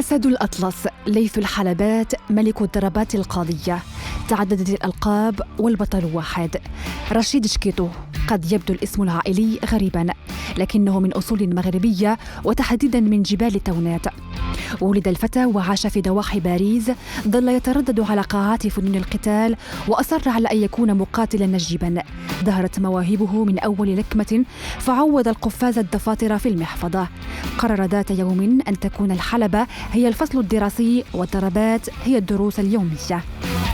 أسد الأطلس، ليث الحلبات، ملك الضربات القاضية، تعددت الألقاب والبطل واحد. رشيد شكيتو. قد يبدو الاسم العائلي غريباً، لكنه من أصول مغربية وتحديداً من جبال تونات. ولد الفتى وعاش في ضواحي باريس، ظل يتردد على قاعات فنون القتال وأصر على أن يكون مقاتلاً نجيباً. ظهرت مواهبه من أول لكمة فعوض القفاز الدفاطر في المحفظة. قرر ذات يوم أن تكون الحلبة هي الفصل الدراسي والضربات هي الدروس اليومية،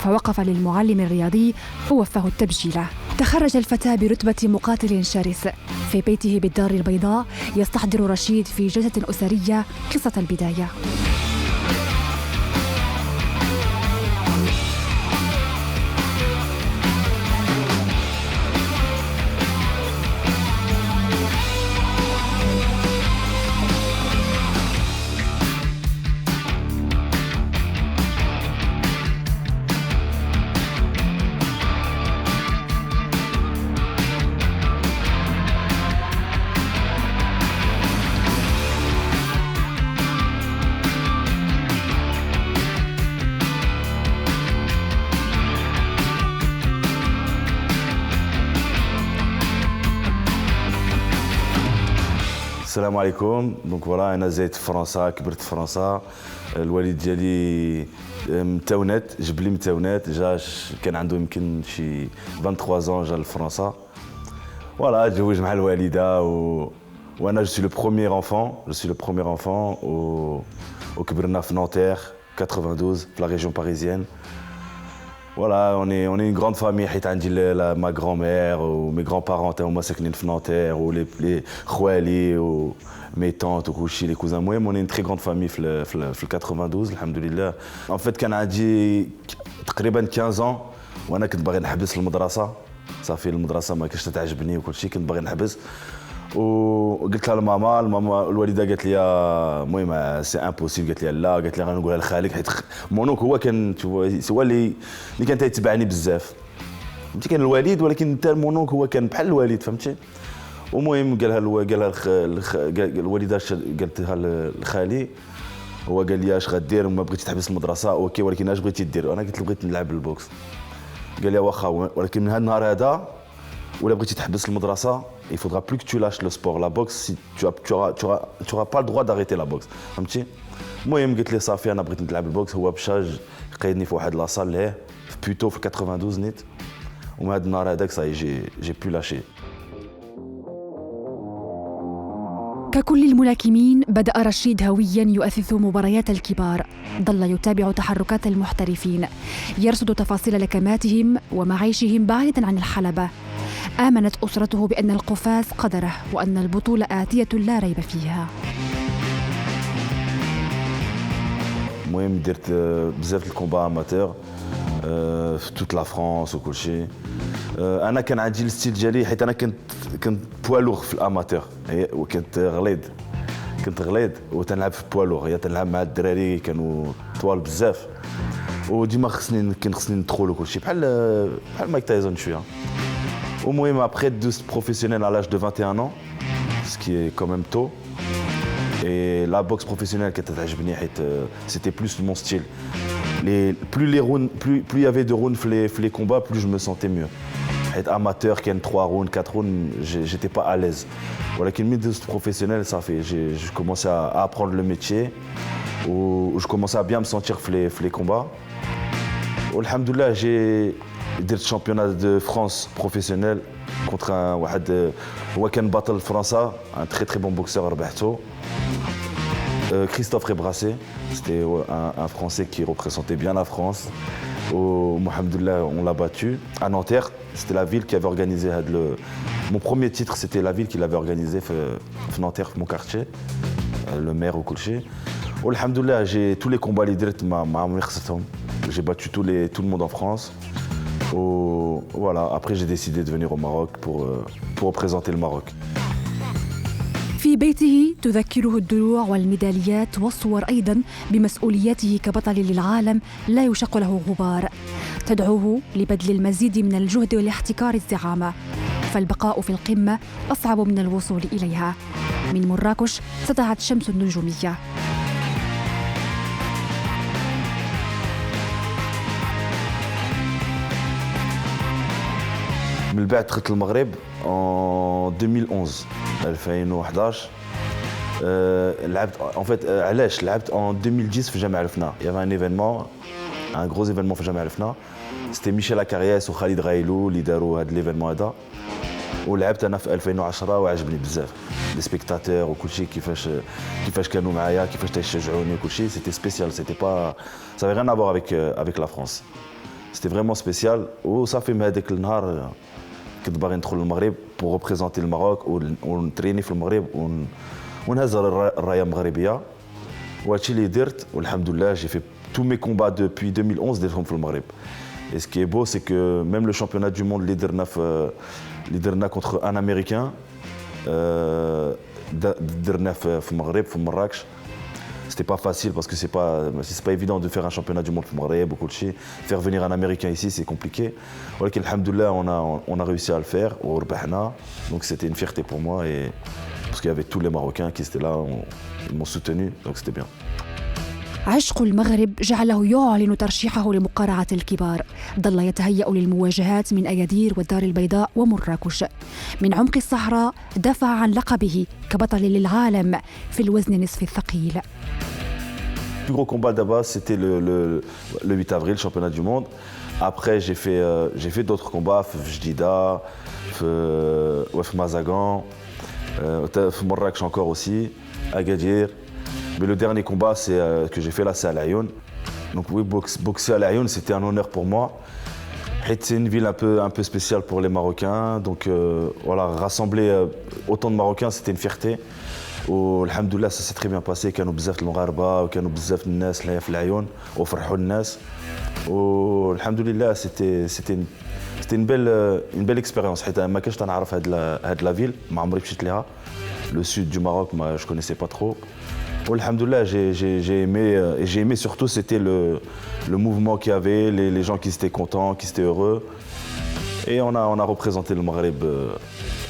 فوقف للمعلم الرياضي ووفاه التبجيل. تخرج الفتى برتبة مقاتل شرس. في بيته بالدار البيضاء يستحضر رشيد في جلسة أسرية قصة البداية. السلام عليكم. دونك فوالا انا زايد في فرنسا، كبرت في فرنسا. الوالد ديالي من تونات، جبلي من تونات، كان عنده يمكن شي 23 جا لفرنسا. فوالا تزوج مع الوالده وانا جو سي لو بروميير انفون وكبرنا في نانتير 92 في لا ريجيون باريزيان. Voilà, on est une grande famille. حيت عندي ma grand-mère و mes grands-parents هما ساكنين في نانتير و les خوالي و mes tantes وكلشي les cousins. المهم on est une très grande famille في 92 الحمد لله. En fait كان عندي تقريبا 15 ans وانا كنت باغي نحبس المدرسه. صافي المدرسه ما كانتش تعجبني وكلشي، كنت باغي نحبس وقلت لها لماما. الوالده قالت لي المهم سي امبوسيبل، قالت لي لا، قالت لي غنقولها لخالك حيت مونوك هو كان هو اللي كان تيتبعني بزاف. فهمتي، كان الوالد ولكن حتى مونوك هو كان بحال الوالد، فهمتي. المهم قالها الوالده قالتها لخالي، هو قال لي اش غدير؟ ما بغيتي تحبس المدرسه اوكي، ولكن اش بغيتي دير؟ انا قلت له بغيت نلعب البوكس. قال لي واخا، ولكن من هذا النهار هذا ولا بغيتي تحبس المدرسه il faudra plus que tu lâches le sport. La boxe, si tu auras pas le droit d'arrêter la boxe. فهمتي. المهم قلت لي صافي انا بغيت نلعب البوكس. هو مشى قيدني في واحد لاصال ليه في بوتو في 92 نيت، ومن هذا النهار هذاك صاي جي بو لاشي. ككل الملاكمين بدأ رشيد هوياً يؤثث مباريات الكبار. ظل يتابع تحركات المحترفين، يرصد تفاصيل لكماتهم ومعيشهم بعيداً عن الحلبة. آمنت أسرته بأن القفاز قدره وأن البطولة آتية لا ريب فيها. المهم درت بزاف الكومبا اماتور في توت لا فرانس وكل شيء. انا كان عندي الستيل ديالي حيت انا كنت بوالوغ في الاماتور وكنت غليظ وتنلعب في بوالوغ، هي تنلعب مع الدراري كانوا طوال بزاف، وديما خصني ندخل وكل شيء بحال مايك تايزون شويه. المهم après de professionnel à l'âge de 21 ans, ce qui est quand même tôt. Et la boxe professionnelle كانت تعجبني حيت c'était plus mon style. Plus il y avait de rounds في les combats, plus je me sentais mieux. حيت amateur كان 3 rounds 4 rounds, j'étais pas à l'aise. ولكن من دوزت professionnel ça fait je commençais à apprendre le métier ou je commençais à bien me sentir في les combats. والحمدلله درت championnat de France professionnel contre واحد هو كان بطل فرنسا، un très très bon boxeur ربحته. Christophe Rébrassé, c'était un Français qui représentait bien la France. Alhamdoulilah, on l'a battu à Nanterre. C'était la ville qui avait organisé mon premier titre, c'était la ville qui l'avait organisé Nanterre, mon quartier, le maire au Koulché. Alhamdoulilah, j'ai tous les combats les directs j'ai battu tout le monde en France. Voilà, après j'ai décidé de venir au Maroc pour représenter le Maroc. في بيته تذكره الدروع والميداليات والصور أيضاً بمسؤولياته كبطل للعالم لا يشق له غبار. تدعوه لبذل المزيد من الجهد والاحتكار الزعامة، فالبقاء في القمة أصعب من الوصول إليها. من مراكش سطعت شمس النجومية. من بعد دخلت المغرب en 2011 2011 لعبت en fait علاش لعبت en 2010 في جامع الفنا. Il y avait un événement, un gros événement في جامع الفنا. C'était Michel Acariès وخالد غايلو اللي داروا هذا l'événement هذا. ولعبت انا في 2010 وعجبني بزاف لي سبيكتاتور وكل شيء كيفاش كانوا معايا كيفاش تيشجعوني وكل شيء سيتي سبيسيال سيتي با ça avait rien à voir avec la France. C'était vraiment spécial وصافي من هذاك النهار كنت باغي ندخل للمغرب pour représenter الماروك ونتريني في المغرب ونهز الرايه المغربيه وهادشي اللي درت والحمد لله j'ai fait tous mes combats depuis 2011 درتهم في المغرب. Et ce qui est beau, c'est que même le championnat du monde, leader contre un Américain, leader في المغرب, في Marrakech. C'était pas facile parce que c'est pas évident de faire un championnat du monde في المغرب وكل شيء. Faire venir un Américain ici, c'est compliqué. ولكن الحمد لله, on a réussi à le faire وربحنا. Donc c'était une fierté pour moi et parce qu'il y avait tous les Marocains qui étaient là, ils m'ont soutenu, donc c'était bien. عشق المغرب جعله يعلن ترشيحه لمقارعة الكبار. ظل يتهيأ للمواجهات من أكادير والدار البيضاء ومراكش. من عمق الصحراء دافع عن لقبه كبطل للعالم في الوزن نصف الثقيل. Le plus gros combat d'abord, c'était le 8 avril, championnat du monde. Après, j'ai fait d'autres combats, في جديدة, في Mazagan, في Marrakech encore aussi, Agadir. Mais le dernier combat que j'ai fait là, c'est à l'Aïoun. Donc oui, boxer à l'Aïoun, c'était un honneur pour moi. C'est une ville un peu spéciale pour les Marocains. Donc voilà, rassembler autant de Marocains, c'était une fierté. والحمد لله ça s'est très bien passé. كانوا بزاف المغاربة وكانوا بزاف الناس اللي في العيون وفرحوا الناس. والحمد لله c'était une belle expérience. حيت ما كنتش نعرف هاد لا فيل, ما عمري مشيت ليها. Le sud du Maroc, moi je connaissais pas trop. Alhamdoulilah, j'ai aimé surtout, c'était le mouvement qu'il y avait, les gens qui étaient contents, qui étaient heureux. Et on a représenté le Maghreb,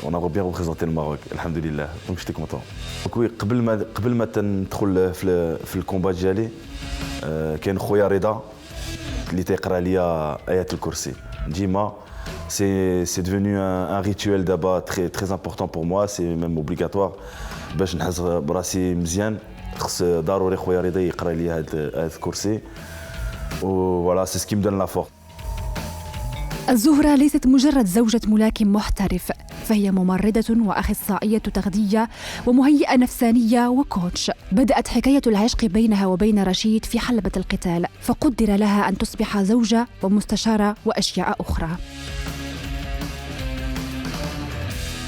on a bien représenté le Maroc, alhamdoulilah. Donc j'étais content. Donc oui, قبل ما تندخل في الكومبات ديالي كان خويا رضا اللي تيقرا ليا آيات الكرسي ديما. C'est devenu un rituel d'abord très important pour moi, c'est même obligatoire. باش نحس براسي مزيان خص ضروري خويا رضا يقرا لي هذا الكرسي. وفوالا سي سكي مدون لا فورس. الزهرة ليست مجرد زوجة ملاكم محترف، فهي ممرضة وأخصائية تغذية ومهيئة نفسانية وكوتش. بدأت حكاية العشق بينها وبين رشيد في حلبة القتال، فقدر لها أن تصبح زوجة ومستشارة وأشياء أخرى.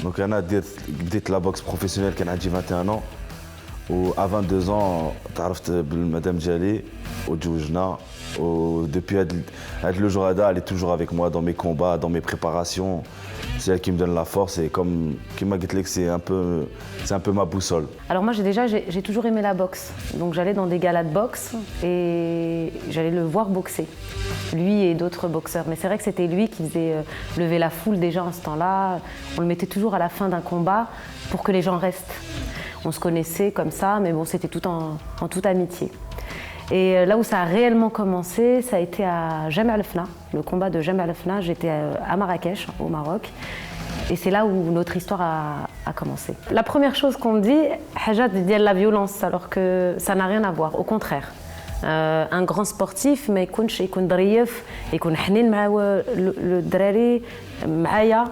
Donc أنا بديت لا بوكس بروفيسيونيل كان عندي 21 ans و à 22 ans تعرفت بالمدام ديالي وتزوجنا. ودوبي هاد لو جور هذا elle est toujours avec moi dans mes combats, dans mes préparations. C'est elle qui me donne la force et comme قلت لك c'est un peu ma boussole. Alors moi j'ai toujours aimé la boxe. Donc j'allais dans des galas de boxe et j'allais le voir boxer. Lui et d'autres boxeurs. Mais c'est vrai que c'était lui qui faisait lever la foule déjà en ce temps-là. On le mettait toujours à la fin d'un combat pour que les gens restent. On se connaissait comme ça, mais bon, c'était tout en toute amitié. Et là où ça a réellement commencé, ça a été à Jam al-Fna, le combat de Jam al-Fna. J'étais à Marrakech, au Maroc. Et c'est là où notre histoire a commencé. La première chose qu'on me dit, Hajat dit la violence, alors que ça n'a rien à voir, au contraire. Un grand sportif ما يكون ظريف يكون حنين مع الدراري معايا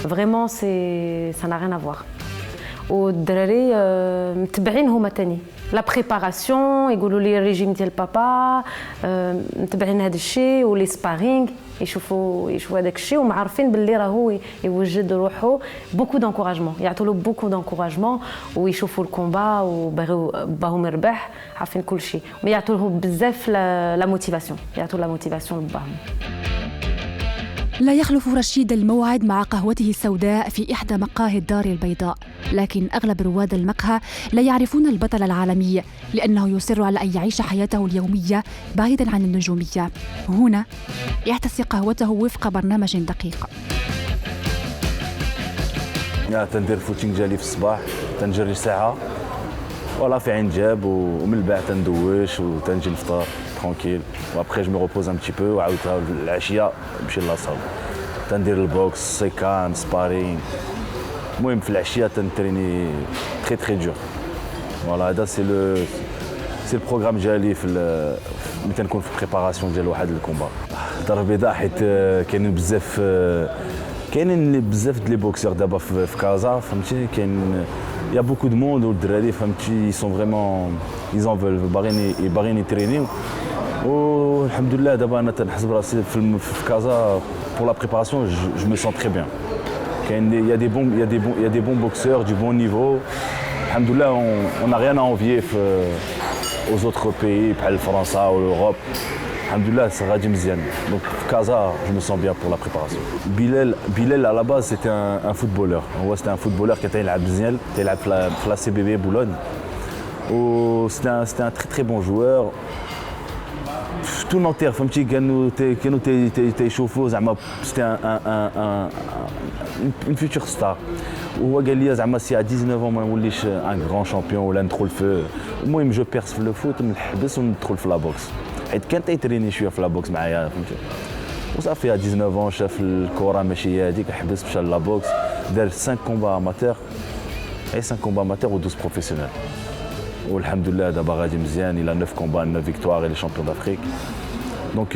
vraiment ça n'a rien à voir. والدراري متبعين هما تاني لا بريباراسيون يقولوا لي الريجيم ديال بابا متبعين هذا الشيء ولي سبارينغ يشوفوا هذاك الشيء ومعرفين باللي راهو يوجد روحه بوكو دانكوراجمون يعطوا له بوكو دانكوراجمون ويشوفوا الكومبا وباهم يربح عارفين كل شيء ويعطوا له بزاف لا موتيفاسيون يعطوا لا موتيفاسيون لباهم. لا يخلف رشيد الموعد مع قهوته السوداء في إحدى مقاهي الدار البيضاء، لكن أغلب رواد المقهى لا يعرفون البطل العالمي لأنه يصر على أن يعيش حياته اليومية بعيداً عن النجومية. هنا يحتسي قهوته وفق برنامج دقيق. تندير فوتينغ ديالي في الصباح تنجري ساعة ولا في عين جاب ومن بعد تندوش وتنجي نفطر ترونكيل وابخي جو مي روبوز ان بتي بو وعاود العشية نمشي لاصال. تندير البوكس سيكان سبارين المهم في العشيه تنتريني تري تري دور فوالا هذا سي البروغرام ديالي في ملي تنكون في بريباراسيون ديال واحد الكومبا. الدار البيضاء حيت كاينين بزاف ديال لي بوكسور دابا في كازا فهمتي كاين يا بوكو دو موند والدراري فهمتي سون فريمون ايزون باغيين يترينيو والحمد لله دابا انا تنحس براسي في كازا pour la préparation je me sens très bien. Il y a des bons boxeurs du bon niveau. Alhamdoulilah on n'a rien à envier aux autres pays بحال فرنسا ou l'Europe. Alhamdoulilah ça غادي مزيان. Donc Casa je me sens bien pour la préparation. Bilal à la base c'était un footballeur. C'était un footballeur qui était يلعب مزيان يلعب في la CBB Boulogne. C'était un très très bon joueur. Tout Nanterre فهمتي كانوا تيشوفوا زعما سيتي une future star. وهو قال لي زعما سي à 19 ans ما نوليش ان غران شامبيون ولا ندخل في المهم جو بيرس في الفوت نحبس وندخل في لابوكس حيت كان تيتريني شويه في لابوكس معايا فهمتي وصافي 19 ans شاف الكره ماشي هي هذيك حبس مشى لابوكس دار 5 كومبا اماتور اي 5 كومبا اماتور و 12 بروفيسيونيل والحمد لله دابا غادي مزيان il a 9 combats 9 victoires il est champion d'Afrique. Donc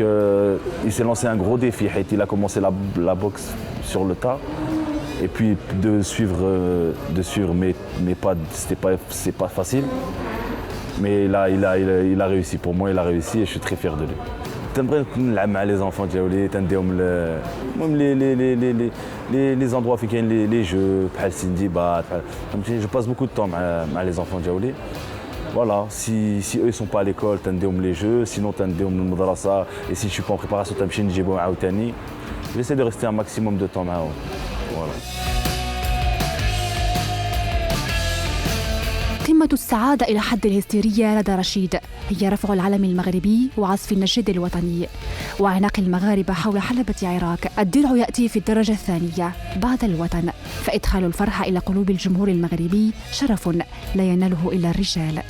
il s'est lancé un gros défi حيت il a commencé la boxe sur le tas et puis de suivre mes pas c'est pas facile mais là il a réussi pour moi il a réussi et je suis très fier de lui. تنبغي نلعب مع لي زونفون ديالي تنديهم المهم لي زوندروا فين كاين لي جو بحال سنديبات فهمتي جو باس بوكو دو طون مع لي زونفون ديالي. Voilà, si eux ils sont pas à l'école, تنديهم les jeux, sinon تنديهم للمدرسة et si je suis pas en préparation تمشي نجيبهم عاوتاني. J'essaie de rester un maximum de temps معاهم. Voilà. قمة السعادة إلى حد الهستيرية لدى رشيد هي رفع العلم المغربي وعزف النشيد الوطني وعناق المغاربة حول حلبة عراك. الدرع يأتي في الدرجة الثانية بعد الوطن، فإدخال الفرحة إلى قلوب الجمهور المغربي شرف لا يناله إلا الرجال.